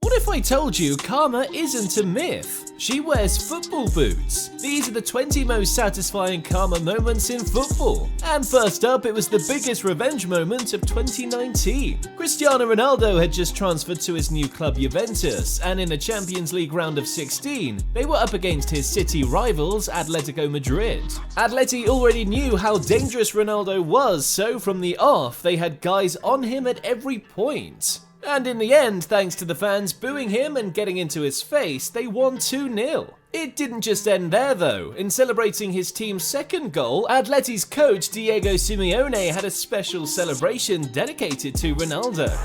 What if I told you Karma isn't a myth? She wears football boots. These are the 20 most satisfying Karma moments in football. And first up, it was the biggest revenge moment of 2019. Cristiano Ronaldo had just transferred to his new club Juventus, and in the Champions League round of 16, they were up against his city rivals Atletico Madrid. Atleti already knew how dangerous Ronaldo was, so from the off, they had guys on him at every point. And in the end, thanks to the fans booing him and getting into his face, they won 2-0. It didn't just end there though. In celebrating his team's second goal, Atleti's coach Diego Simeone had a special celebration dedicated to Ronaldo.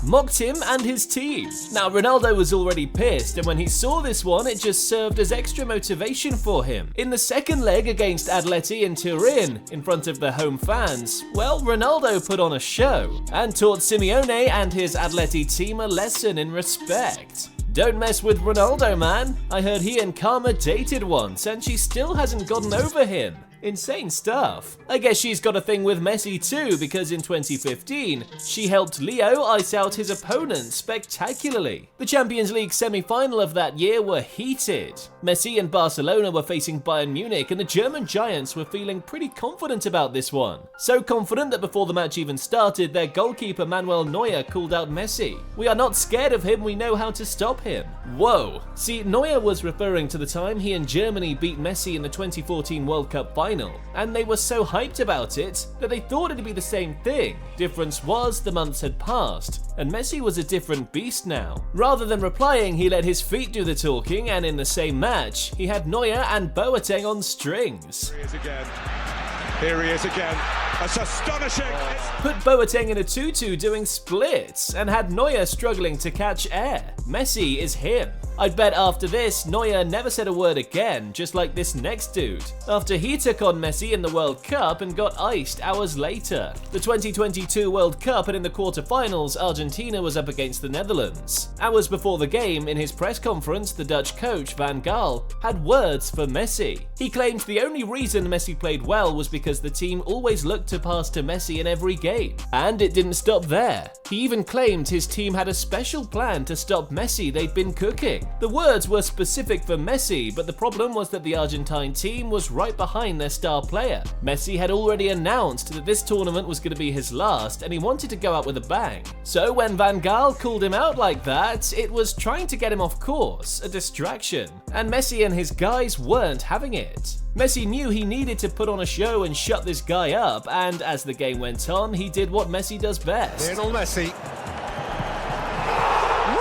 Mocked him and his team. Now Ronaldo was already pissed, and when he saw this one, it just served as extra motivation for him. In the second leg against Atleti in Turin, in front of the home fans, well, Ronaldo put on a show and taught Simeone and his Atleti team a lesson in respect. Don't mess with Ronaldo, man. I heard he and Karma dated once and she still hasn't gotten over him. Insane stuff. I guess she's got a thing with Messi too, because in 2015, she helped Leo ice out his opponent spectacularly. The Champions League semi-final of that year were heated. Messi and Barcelona were facing Bayern Munich, and the German Giants were feeling pretty confident about this one. So confident that before the match even started, their goalkeeper Manuel Neuer called out Messi. "We are not scared of him, we know how to stop him." Whoa. See, Neuer was referring to the time he and Germany beat Messi in the 2014 World Cup final, and they were so hyped about it that they thought it'd be the same thing. Difference was, the months had passed, and Messi was a different beast now. Rather than replying, he let his feet do the talking, and in the same match, he had Neuer and Boateng on strings. Here he is again. That's astonishing. Put Boateng in a tutu doing splits, and had Neuer struggling to catch air. Messi is him. I'd bet after this, Neuer never said a word again, just like this next dude, after he took on Messi in the World Cup and got iced hours later. The 2022 World Cup, and in the quarterfinals, Argentina was up against the Netherlands. Hours before the game, in his press conference, the Dutch coach, Van Gaal, had words for Messi. He claimed the only reason Messi played well was because the team always looked to pass to Messi in every game. And it didn't stop there. He even claimed his team had a special plan to stop Messi they'd been cooking. The words were specific for Messi, but the problem was that the Argentine team was right behind their star player. Messi had already announced that this tournament was going to be his last, and he wanted to go out with a bang. So when Van Gaal called him out like that, it was trying to get him off course, a distraction. And Messi and his guys weren't having it. Messi knew he needed to put on a show and shut this guy up, and as the game went on, he did what Messi does best. Lionel Messi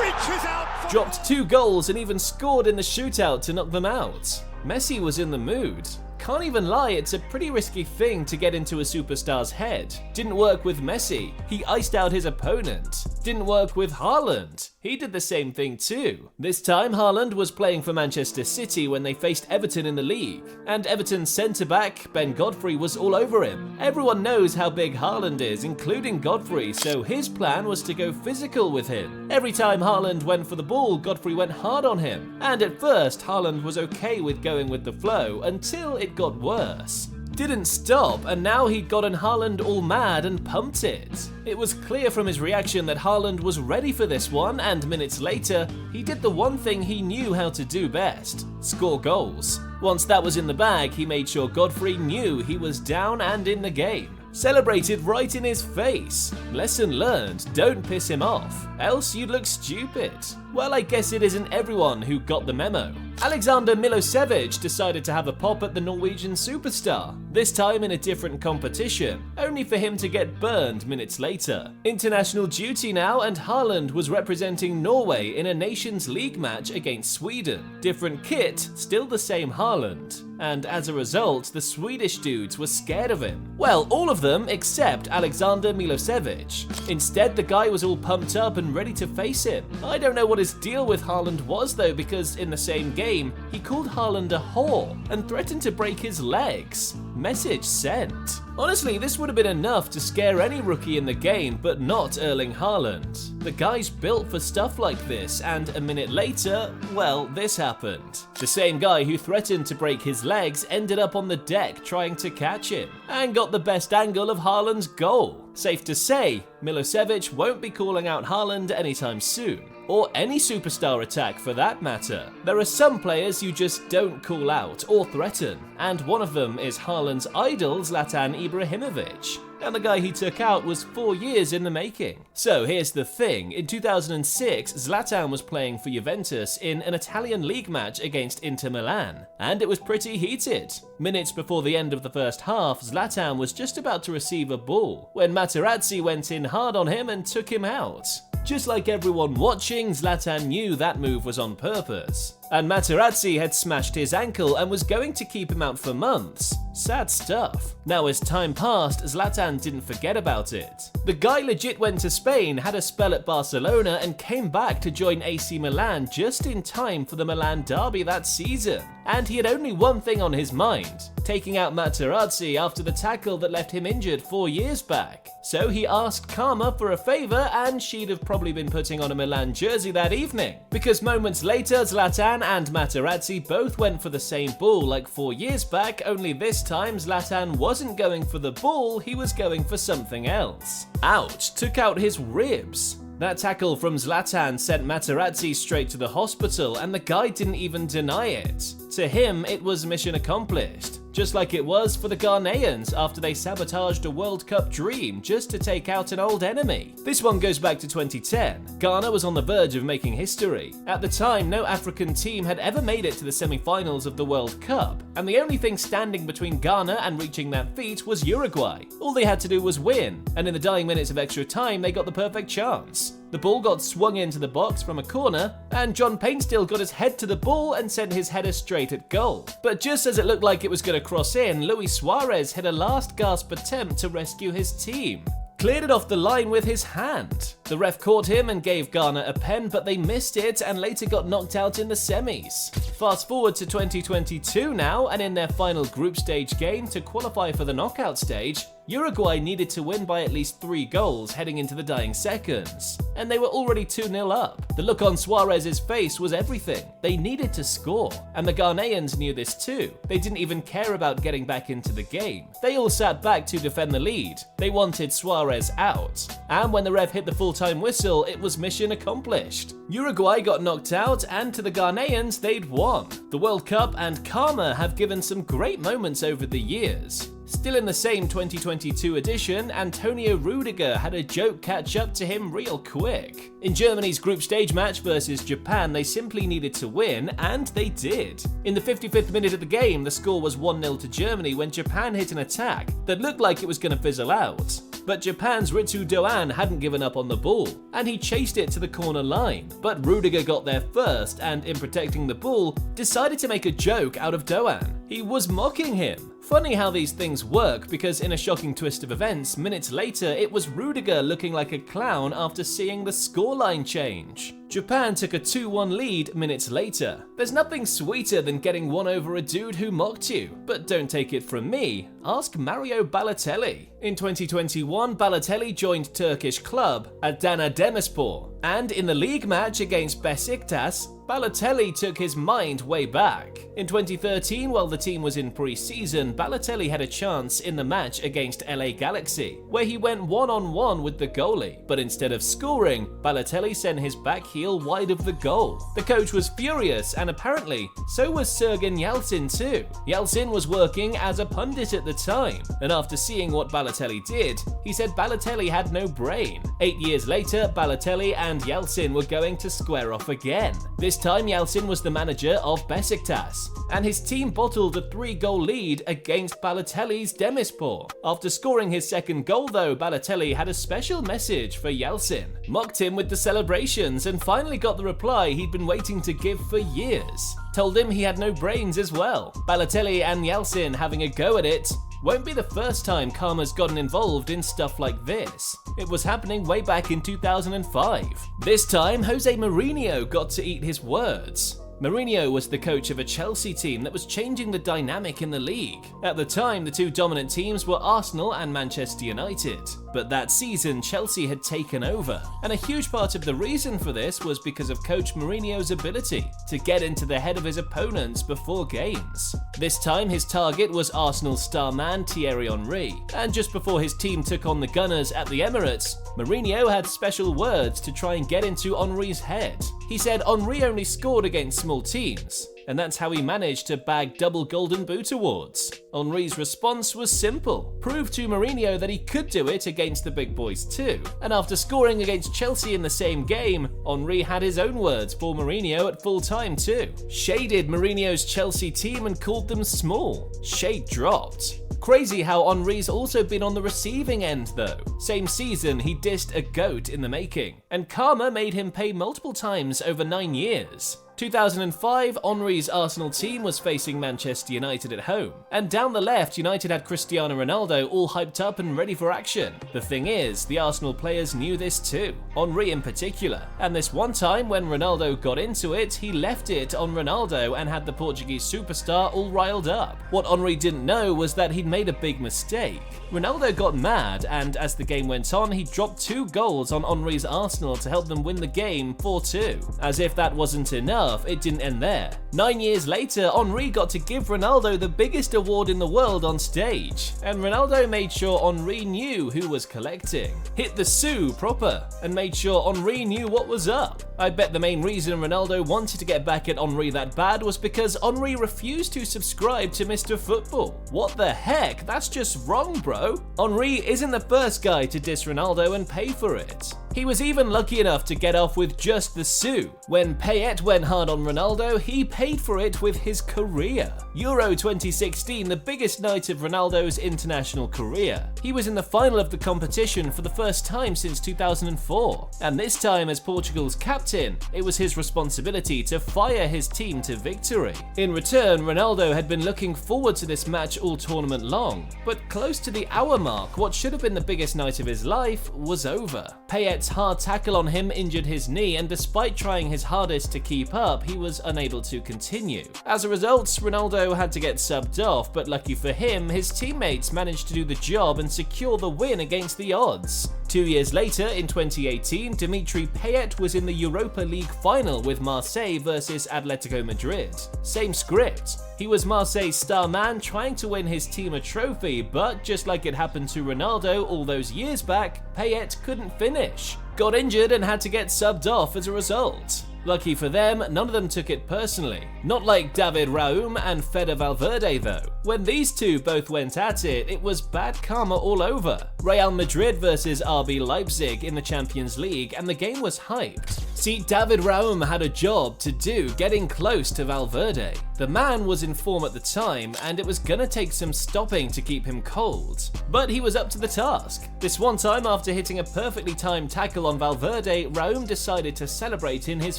reaches out. Dropped 2 goals and even scored in the shootout to knock them out. Messi was in the mood. Can't even lie, it's a pretty risky thing to get into a superstar's head. Didn't work with Messi. He iced out his opponent. Didn't work with Haaland. He did the same thing too. This time Haaland was playing for Manchester City when they faced Everton in the league, and Everton's centre-back, Ben Godfrey, was all over him. Everyone knows how big Haaland is, including Godfrey, so his plan was to go physical with him. Every time Haaland went for the ball, Godfrey went hard on him, and at first Haaland was okay with going with the flow until it got worse. Didn't stop, and now he'd gotten Haaland all mad and pumped it. It was clear from his reaction that Haaland was ready for this one, and minutes later, he did the one thing he knew how to do best: score goals. Once that was in the bag, he made sure Godfrey knew he was down and in the game. Celebrated right in his face. Lesson learned, don't piss him off, else you'd look stupid. Well, I guess it isn't everyone who got the memo. Alexander Milosevic decided to have a pop at the Norwegian superstar, this time in a different competition, only for him to get burned minutes later. International duty now, and Haaland was representing Norway in a Nations League match against Sweden. Different kit, still the same Haaland. And as a result, the Swedish dudes were scared of him. Well, all of them except Alexander Milosevic. Instead, the guy was all pumped up and ready to face him. I don't know what his deal with Haaland was though, because in the same game, he called Haaland a whore and threatened to break his legs. Message sent. Honestly, this would have been enough to scare any rookie in the game, but not Erling Haaland. The guy's built for stuff like this, and a minute later, well, this happened. The same guy who threatened to break his legs ended up on the deck trying to catch him, and got the best angle of Haaland's goal. Safe to say, Milosevic won't be calling out Haaland anytime soon. Or any superstar attack for that matter. There are some players you just don't call out or threaten, and one of them is Haaland's idol Zlatan Ibrahimovic. And the guy he took out was 4 years in the making. So here's the thing, in 2006, Zlatan was playing for Juventus in an Italian league match against Inter Milan, and it was pretty heated. Minutes before the end of the first half, Zlatan was just about to receive a ball, when Materazzi went in hard on him and took him out. Just like everyone watching, Zlatan knew that move was on purpose. And Materazzi had smashed his ankle and was going to keep him out for months. Sad stuff. Now as time passed, Zlatan didn't forget about it. The guy legit went to Spain, had a spell at Barcelona, and came back to join AC Milan just in time for the Milan derby that season. And he had only one thing on his mind, taking out Materazzi after the tackle that left him injured 4 years back. So he asked Karma for a favour, and she'd have probably been putting on a Milan jersey that evening. Because moments later, Zlatan and Materazzi both went for the same ball like 4 years back, only this time Zlatan wasn't going for the ball, he was going for something else. Ouch, took out his ribs. That tackle from Zlatan sent Materazzi straight to the hospital, and the guy didn't even deny it. To him, it was mission accomplished. Just like it was for the Ghanaians after they sabotaged a World Cup dream just to take out an old enemy. This one goes back to 2010. Ghana was on the verge of making history. At the time, no African team had ever made it to the semi-finals of the World Cup, and the only thing standing between Ghana and reaching that feat was Uruguay. All they had to do was win, and in the dying minutes of extra time, they got the perfect chance. The ball got swung into the box from a corner, and John Painstill got his head to the ball and sent his header straight at goal. But just as it looked like it was going to cross in, Luis Suarez hit a last-gasp attempt to rescue his team. Cleared it off the line with his hand. The ref caught him and gave Ghana a pen, but they missed it and later got knocked out in the semis. Fast forward to 2022 now, and in their final group stage game to qualify for the knockout stage, Uruguay needed to win by at least 3 goals heading into the dying seconds, and they were already 2-0 up. The look on Suarez's face was everything. They needed to score, and the Ghanaians knew this too. They didn't even care about getting back into the game. They all sat back to defend the lead. They wanted Suarez out, and when the ref hit the full-time whistle, it was mission accomplished. Uruguay got knocked out, and to the Ghanaians, they'd won. The World Cup and karma have given some great moments over the years. Still in the same 2022 edition, Antonio Rudiger had a joke catch up to him real quick. In Germany's group stage match versus Japan, they simply needed to win, and they did. In the 55th minute of the game, the score was 1-0 to Germany when Japan hit an attack that looked like it was going to fizzle out. But Japan's Ritsu Doan hadn't given up on the ball, and he chased it to the corner line. But Rudiger got there first, and in protecting the ball, decided to make a joke out of Doan. He was mocking him. Funny how these things work, because in a shocking twist of events, minutes later it was Rudiger looking like a clown after seeing the scoreline change. Japan took a 2-1 lead minutes later. There's nothing sweeter than getting one over a dude who mocked you, but don't take it from me, ask Mario Balotelli. In 2021, Balotelli joined Turkish club Adana Demirspor, and in the league match against Besiktas, Balotelli took his mind way back. In 2013, while the team was in pre-season, Balotelli had a chance in the match against LA Galaxy, where he went one-on-one with the goalie, but instead of scoring, Balotelli sent his back heel wide of the goal. The coach was furious, and apparently, so was Sergen Yalçın too. Yalçın was working as a pundit at the time, and after seeing what Balotelli did, he said Balotelli had no brain. 8 years later, Balotelli and Yalçın were going to square off again. This time, Yalçın was the manager of Besiktas, and his team bottled a 3-goal lead against Balotelli's Demirspor. After scoring his second goal though, Balotelli had a special message for Yalçın, mocked him with the celebrations, and finally got the reply he'd been waiting to give for years. Told him he had no brains as well. Balotelli and Yalçın having a go at it won't be the first time karma's gotten involved in stuff like this. It was happening way back in 2005. This time, Jose Mourinho got to eat his words. Mourinho was the coach of a Chelsea team that was changing the dynamic in the league. At the time, the two dominant teams were Arsenal and Manchester United. But that season, Chelsea had taken over. And a huge part of the reason for this was because of Coach Mourinho's ability to get into the head of his opponents before games. This time, his target was Arsenal star man Thierry Henry. And just before his team took on the Gunners at the Emirates, Mourinho had special words to try and get into Henry's head. He said Henry only scored against small teams, and that's how he managed to bag double Golden Boot awards. Henry's response was simple: prove to Mourinho that he could do it against the big boys too. And after scoring against Chelsea in the same game, Henry had his own words for Mourinho at full time too. Shaded Mourinho's Chelsea team and called them small. Shade dropped. Crazy how Henry's also been on the receiving end though. Same season, he dissed a GOAT in the making, and karma made him pay multiple times over 9 years. 2005, Henry's Arsenal team was facing Manchester United at home, and down the left, United had Cristiano Ronaldo all hyped up and ready for action. The thing is, the Arsenal players knew this too, Henry in particular, and this one time when Ronaldo got into it, he left it on Ronaldo and had the Portuguese superstar all riled up. What Henry didn't know was that he'd made a big mistake. Ronaldo got mad, and as the game went on, he dropped 2 goals on Henry's Arsenal to help them win the game 4-2. As if that wasn't enough, it didn't end there. 9 years later, Henry got to give Ronaldo the biggest award in the world on stage, and Ronaldo made sure Henry knew who was collecting. Hit the sue proper, and made sure Henry knew what was up. I bet the main reason Ronaldo wanted to get back at Henry that bad was because Henry refused to subscribe to Mr. Football. What the heck? That's just wrong, bro. Henry isn't the first guy to diss Ronaldo and pay for it. He was even lucky enough to get off with just the sue. When Payet went hard on Ronaldo, he paid for it with his career. Euro 2016, the biggest night of Ronaldo's international career. He was in the final of the competition for the first time since 2004. And this time as Portugal's captain, it was his responsibility to fire his team to victory. In return, Ronaldo had been looking forward to this match all tournament long. But close to the hour mark, what should have been the biggest night of his life was over. Payet's hard tackle on him injured his knee, and despite trying his hardest to keep up, he was unable to continue. As a result, Ronaldo had to get subbed off, but lucky for him, his teammates managed to do the job and secure the win against the odds. 2 years later, in 2018, Dimitri Payet was in the Europa League final with Marseille versus Atletico Madrid. Same script. He was Marseille's star man trying to win his team a trophy, but just like it happened to Ronaldo all those years back, Payet couldn't finish. Got injured and had to get subbed off as a result. Lucky for them, none of them took it personally. Not like David Raum and Fede Valverde though. When these two both went at it, it was bad karma all over. Real Madrid versus RB Leipzig in the Champions League, and the game was hyped. See, David Raum had a job to do getting close to Valverde. The man was in form at the time, and it was gonna take some stopping to keep him cold. But he was up to the task. This one time, after hitting a perfectly timed tackle on Valverde, Raum decided to celebrate in his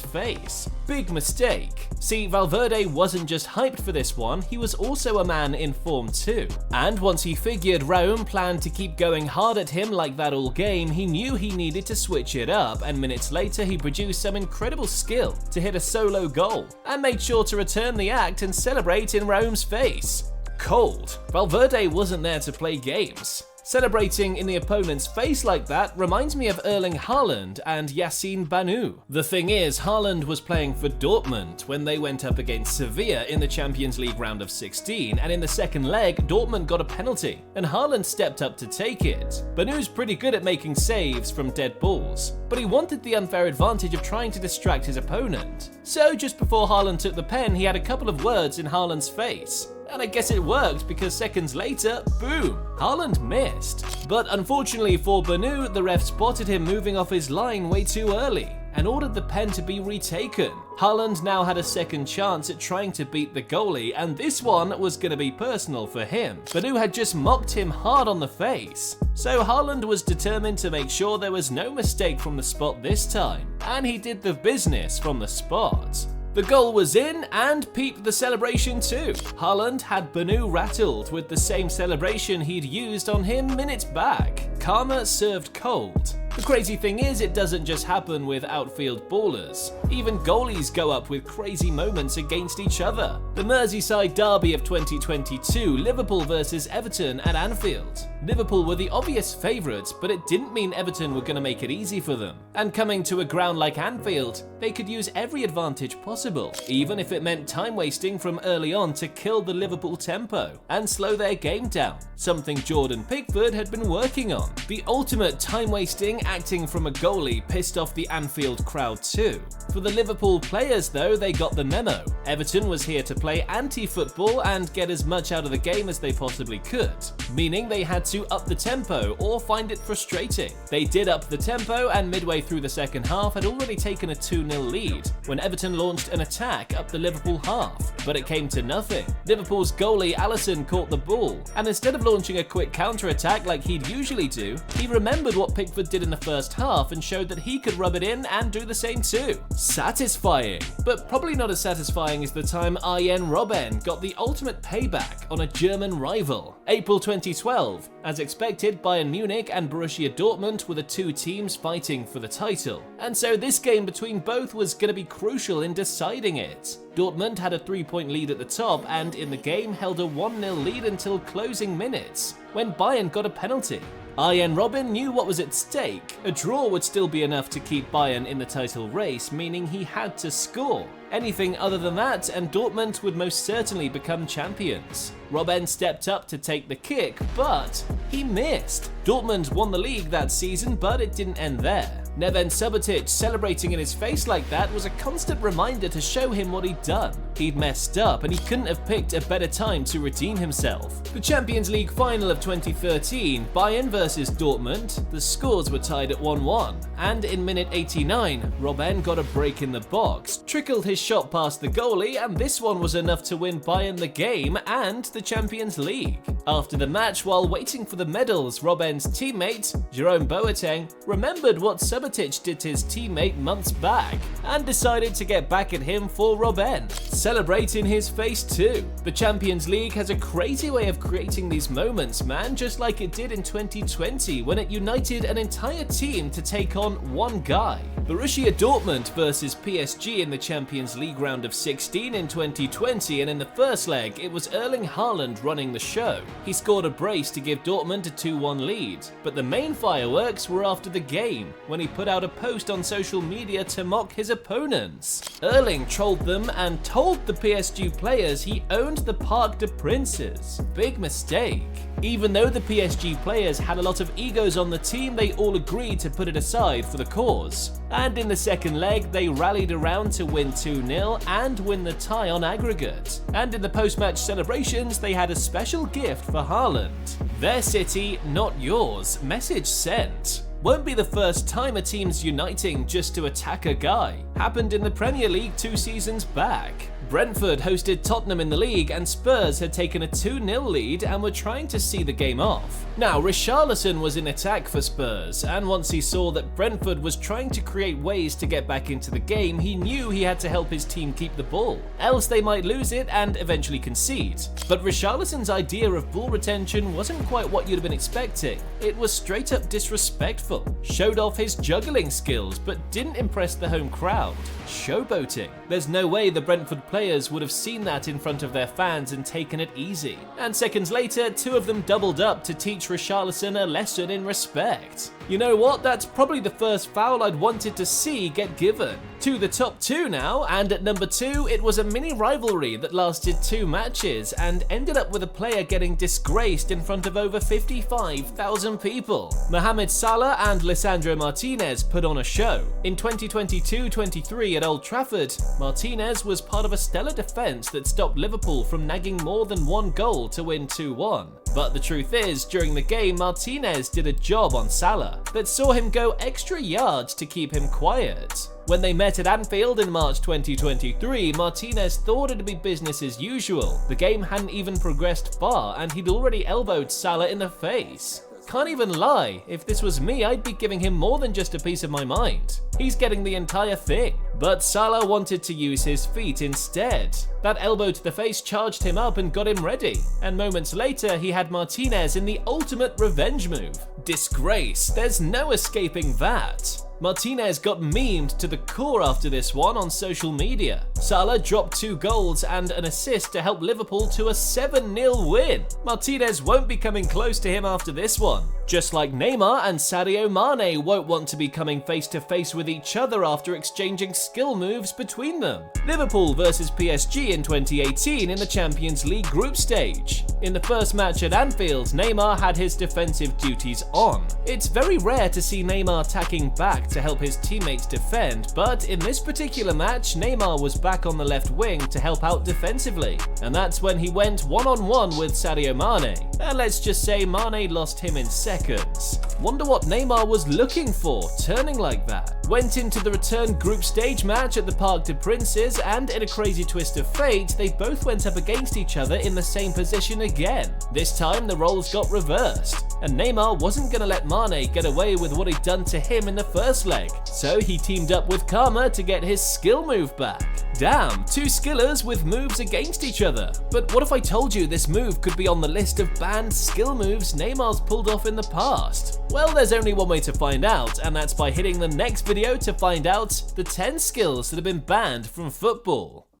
face. Big mistake. See, Valverde wasn't just hyped for this one, he was also a man in form too. And once he figured Raum planned to keep going hard at him like that all game, he knew he needed to switch it up, and minutes later he produced some incredible skill to hit a solo goal, and made sure to return the act and celebrate in Raum's face. Cold. Valverde wasn't there to play games. Celebrating in the opponent's face like that reminds me of Erling Haaland and Yassine Banu. The thing is, Haaland was playing for Dortmund when they went up against Sevilla in the Champions League round of 16, and in the second leg, Dortmund got a penalty, and Haaland stepped up to take it. Banu's pretty good at making saves from dead balls, but he wanted the unfair advantage of trying to distract his opponent. So just before Haaland took the pen, he had a couple of words in Haaland's face. And I guess it worked, because seconds later, boom, Haaland missed. But unfortunately for Banu, the ref spotted him moving off his line way too early and ordered the pen to be retaken. Haaland now had a second chance at trying to beat the goalie, and this one was going to be personal for him. Banu had just mocked him hard on the face. So Haaland was determined to make sure there was no mistake from the spot this time, and he did the business from the spot. The goal was in, and peeped the celebration too. Haaland had Banu rattled with the same celebration he'd used on him minutes back. Karma served cold. The crazy thing is, it doesn't just happen with outfield ballers. Even goalies go up with crazy moments against each other. The Merseyside derby of 2022, Liverpool versus Everton at Anfield. Liverpool were the obvious favourites, but it didn't mean Everton were going to make it easy for them. And coming to a ground like Anfield, they could use every advantage possible, even if it meant time wasting from early on to kill the Liverpool tempo and slow their game down, something Jordan Pickford had been working on. The ultimate time wasting acting from a goalie pissed off the Anfield crowd too. For the Liverpool players though, they got the memo. Everton was here to play anti-football and get as much out of the game as they possibly could, meaning they had to up the tempo or find it frustrating. They did up the tempo, and midway through the second half had already taken a 2-0 lead when Everton launched an attack up the Liverpool half, but it came to nothing. Liverpool's goalie Alisson caught the ball, and instead of launching a quick counter-attack like he'd usually do, he remembered what Pickford did in the first half and showed that he could rub it in and do the same too. Satisfying, but probably not as satisfying as the time Arjen Robben got the ultimate payback on a German rival. April 2012, as expected, Bayern Munich and Borussia Dortmund were the two teams fighting for the title, and so this game between both was going to be crucial in deciding it. Dortmund had a 3-point lead at the top and in the game held a 1-0 lead until closing minutes, when Bayern got a penalty. Arjen Robben knew what was at stake. A draw would still be enough to keep Bayern in the title race, meaning he had to score. Anything other than that, and Dortmund would most certainly become champions. Robben stepped up to take the kick, but he missed. Dortmund won the league that season, but it didn't end there. Neven Subotic celebrating in his face like that was a constant reminder to show him what he'd done. He'd messed up, and he couldn't have picked a better time to redeem himself. The Champions League final of 2013, Bayern versus Dortmund, the scores were tied at 1-1, and in minute 89, Robben got a break in the box, trickled his shot past the goalie, and this one was enough to win Bayern the game and the Champions League. After the match, while waiting for the medals, Robben's teammate, Jerome Boateng, remembered what Subotic did to his teammate months back and decided to get back at him for Robben. Celebrate in his face too. The Champions League has a crazy way of creating these moments, man, just like it did in 2020 when it united an entire team to take on one guy. Borussia Dortmund versus PSG in the Champions League round of 16 in 2020, and in the first leg it was Erling Haaland running the show. He scored a brace to give Dortmund a 2-1 lead, but the main fireworks were after the game, when he put out a post on social media to mock his opponents. Erling trolled them and told the PSG players he owned the Parc des Princes. Big mistake. Even though the PSG players had a lot of egos on the team, they all agreed to put it aside for the cause. And in the second leg, they rallied around to win 2-0 and win the tie on aggregate. And in the post-match celebrations, they had a special gift for Haaland. Their city, not yours. Message sent. Won't be the first time a team's uniting just to attack a guy. Happened in the Premier League 2 seasons back. Brentford hosted Tottenham in the league, and Spurs had taken a 2-0 lead and were trying to see the game off. Now, Richarlison was in attack for Spurs, and once he saw that Brentford was trying to create ways to get back into the game, he knew he had to help his team keep the ball, else they might lose it and eventually concede. But Richarlison's idea of ball retention wasn't quite what you'd have been expecting. It was straight up disrespectful. Showed off his juggling skills, but didn't impress the home crowd. Showboating. There's no way the Brentford players would have seen that in front of their fans and taken it easy. And seconds later, 2 of them doubled up to teach Richarlison a lesson in respect. You know what? That's probably the first foul I'd wanted to see get given. To the top 2 now, and at number 2, it was a mini rivalry that lasted 2 matches and ended up with a player getting disgraced in front of over 55,000 people. Mohamed Salah and Lisandro Martinez put on a show. In 2022-23 at Old Trafford, Martinez was part of a stellar defence that stopped Liverpool from nagging more than 1 goal to win 2-1. But the truth is, during the game, Martinez did a job on Salah that saw him go extra yards to keep him quiet. When they met at Anfield in March 2023, Martinez thought it'd be business as usual. The game hadn't even progressed far, and he'd already elbowed Salah in the face. Can't even lie, if this was me, I'd be giving him more than just a piece of my mind. he's getting the entire thing. But Salah wanted to use his feet instead. That elbow to the face charged him up and got him ready. And moments later, he had Martinez in the ultimate revenge move. Disgrace, there's no escaping that. Martinez got memed to the core after this one on social media. Salah dropped 2 goals and an assist to help Liverpool to a 7-0 win. Martinez won't be coming close to him after this one. Just like Neymar and Sadio Mane won't want to be coming face to face with each other after exchanging skill moves between them. Liverpool versus PSG in 2018 in the Champions League group stage. In the first match at Anfield, Neymar had his defensive duties on. It's very rare to see Neymar tacking back to help his teammates defend, but in this particular match, Neymar was back on the left wing to help out defensively. And that's when he went one-on-one with Sadio Mane. And let's just say Mane lost him in seconds. Wonder what Neymar was looking for, turning like that. Went into the return group stage match at the Parc des Princes, and in a crazy twist of fate, they both went up against each other in the same position again. This time the roles got reversed, and Neymar wasn't gonna let Mane get away with what he'd done to him in the first leg, so he teamed up with Karma to get his skill move back. Damn, 2 skillers with moves against each other. But what if I told you this move could be on the list of banned skill moves Neymar's pulled off in the past? Well, there's only one way to find out, and that's by hitting the next video to find out the 10 skills that have been banned from football.